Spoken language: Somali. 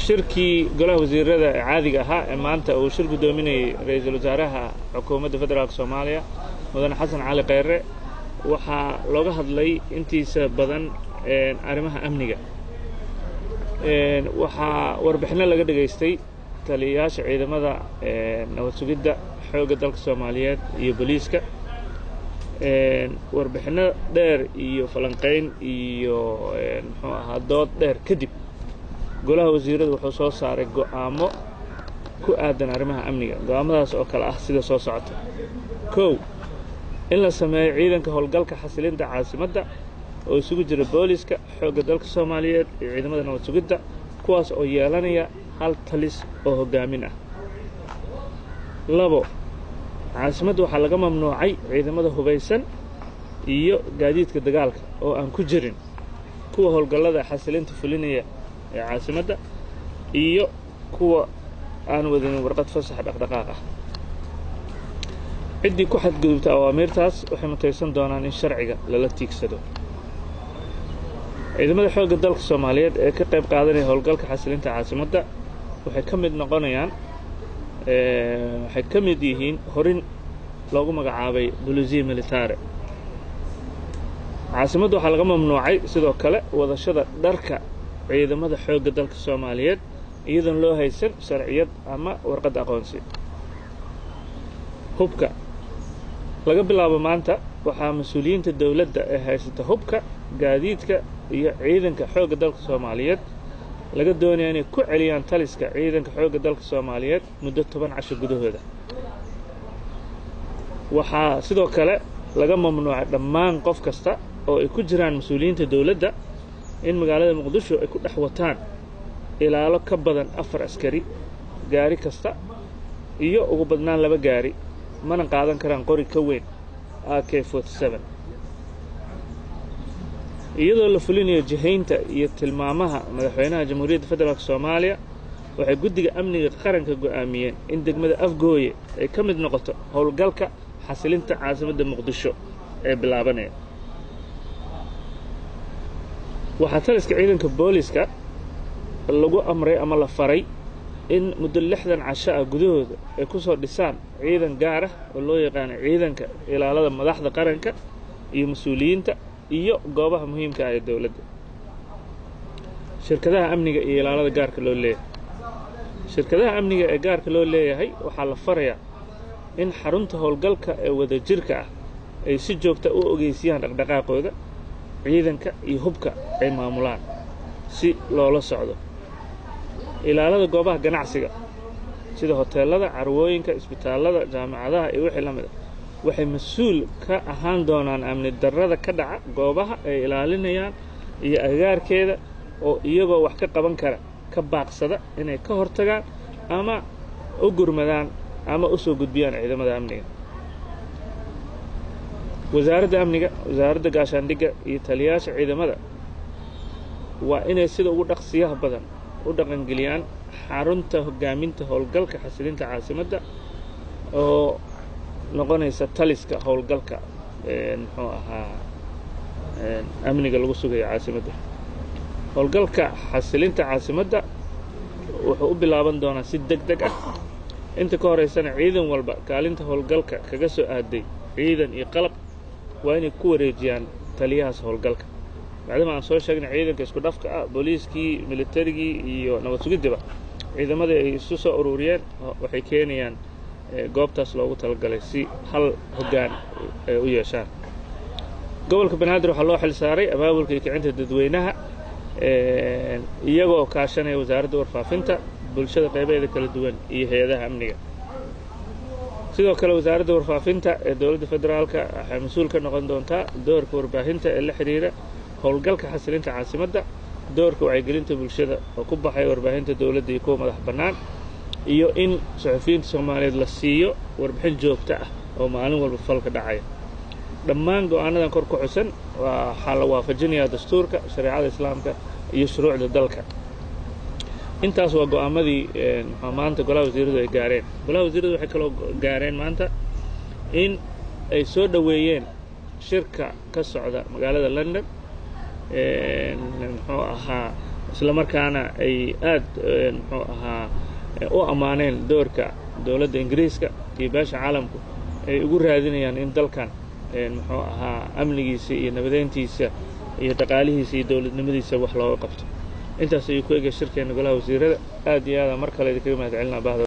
shirkii golaha wasiirada caadiga ahaa ee maanta uu shir gudoominayay ra'iisul wasaaraha xukuumadda federaalka Soomaaliya mudane Xasan Cali Kheyre waxaa looga hadlay intiisa badan arrimaha amniga waxaa warbixino laga dhageystay taliyayaasha ciidamada nabad sugidda xoogga dalka Soomaaliyeed iyo booliiska warbixino dheer iyo falanqeyn iyo muxuu ahaa dood dheer kadib golaha wasiiradu wuxuu soo saaray go'aamo ku aadan arrimaha amniga go'aamadaas oo kala ah sida soo socota kow in la sameeyo ciidanka howlgalka xasilinta caasimadda oo isugu jira booliiska xoogga dalka Soomaaliyeed iyo ciidamada nabad sugidda kuwaas oo yeelanaya hal talis oo hogaamin ah labo caasimadda waxaa laga mamnuucay ciidamada hubeysan iyo gaadiidka dagaalka oo aan ku jirin kuwa howlgallada xasilinta fulinaya ee caasimadda iyo kuwa aan wadin warqad fasax dhaqdhaqaaq ah ciddii ku xadgudubta awaamirtaas waxay mutaysan doonaan in sharciga lala tiigsado ciidamada xoogga dalka Soomaaliyeed ee ka qayb qaadanaya howlgalka xasilinta caasimadda waxay ka mid noqonayaan waxay ka mid yihiin horin loogu magacaabay Polizia Militare caasimadda waxaa laga mamnuucay sidoo kale wadashada dharka ciidamada xoogga dalka Soomaaliyeed iyadoon loo haysan sharciyad ama warqad aqoonsi hubka laga bilaabo maanta waxaa mas'uuliyiinta dawladda ee haysata hubka gaadiidka iyo ciidanka xoogga dalka Soomaaliyeed laga doonayaa inay ku celiyaan taliska ciidanka xoogga dalka Soomaaliyeed muddo 10 casho gudahooda waxaa sidoo kale laga mamnuucay dhammaan qof kasta oo ay ku jiraan mas'uuliyiinta dawladda in magaalada Muqdisho ay ku dhex wataan ilaalo ka badan 4 askari gaari kasta iyo ugu badnaan 2 gaari mana qaadan karaan qori ka weyn AK47 iyadoo la fulinayo jihaynta iyo tilmaamaha madaxweynaha Jamhuuriyadda Federaalka Soomaaliya waxay guddiga amniga qaranka go'aamiyeen in degmada Afgooye ay ka mid noqoto howlgalka xasilinta caasimadda Muqdisho ee bilaabanaya waxaa taliska ciidanka booliiska lagu amray ama la faray in muddo 60 casho ah gudahooda ay ku soo dhisaan ciidan gaar ah oo loo yaqaan ciidanka ilaalada madaxda qaranka iyo mas'uuliyiinta iyo goobaha muhiimka ah ee dawladda shirkadaha amniga iyo ilaalada gaarka loo leeyahay shirkadaha amniga ee gaarka loo leeyahay waxaa la farayaa in xarunta howlgalka ee wadajirka ah ay si joogto u ogeysiyaan dhaqdhaqaaqooda ciidanka iyo hubka ay maamulaan si loola socdo ilaalada goobaha ganacsiga sida hoteelada carwooyinka isbitaalada jaamacadaha iyo wixii lamid ah waxay mas'uul ka ahaan doonaan amni darrada ka dhaca goobaha ay ilaalinayaan iyo agagaarkeeda oo iyagoo wax ka qaban kara ka baaqsada inay ka hortagaan ama u gurmadaan ama u soo gudbiyaan ciidamada amniga wasaaradda amniga wasaaradda gaashaandhigga iyo taliyayaasha ciidamada waa inay sida ugu dhaqsiyaha badan u dhaqangeliyaan xarunta hogaaminta howlgalka xasilinta caasimadda oo noqonaysa taliska howlgalka muxuu ahaa amniga lagu sugayo caasimadda howlgalka xasilinta caasimadda wuxuu u bilaaban doonaa si degdeg ah inta ka horeysana ciidan walba kaalinta howlgalka kaga soo aaday ciidan iyo qalab waa inay ku wareejiyaan taliyahaas howlgalka maadaama aan soo sheegnay ciidanka isku dhafka ah booliiskii militarigii iyo nabad sugiddaba ciidamadii ay isu soo ururiyeen waxay keenayaan goobtaas loogu talagalay si hal hoggaan ay u yeeshaan gobolka Banaadir waxaa loo xil saaray abaabulka iyo kicinta dadweynaha iyagoo kaashanaya wasaaradda warfaafinta bulshada qaybaheeda kala duwan iyo hay'adaha amniga sidoo kale wasaaradda warfaafinta ee dawladda federaalka waxay mas'uul ka noqon doontaa doorka warbaahinta ee la xiriira howlgalka xasilinta caasimadda doorka wacyigelinta bulshada oo ku baxay warbaahinta dawladda iyo kuwa madax bannaan iyo in suxufiyiinta Soomaaliyeed la siiyo warbixin joogto ah oo maalin walba falka dhacaya dhammaan go'aanadan kor ku xusan waxaa la waafajinayaa dastuurka shariicada islaamka iyo shuruucda dalka intaas waa go'aamadii maanta golaha wasiiradu ay gaareen golaha wasiiradu waxay kaloo gaareen maanta in ay soo dhaweeyeen shirka ka socda magaalada London muxuu ahaa isla markaana ay aad muxuu ahaa u ammaaneen doorka dowladda Ingiriiska iyo beesha caalamku ay ugu raadinayaan in dalkan muxuu ahaa amnigiisa iyo nabadeyntiisa iyo dhaqaalihiisa iyo dowladnimadiisa wax looga qabto intaas ayuu ku egay shirkeena golaha wasiirada aad iyo aad mar kale idinkaga mahadcelinaa bahda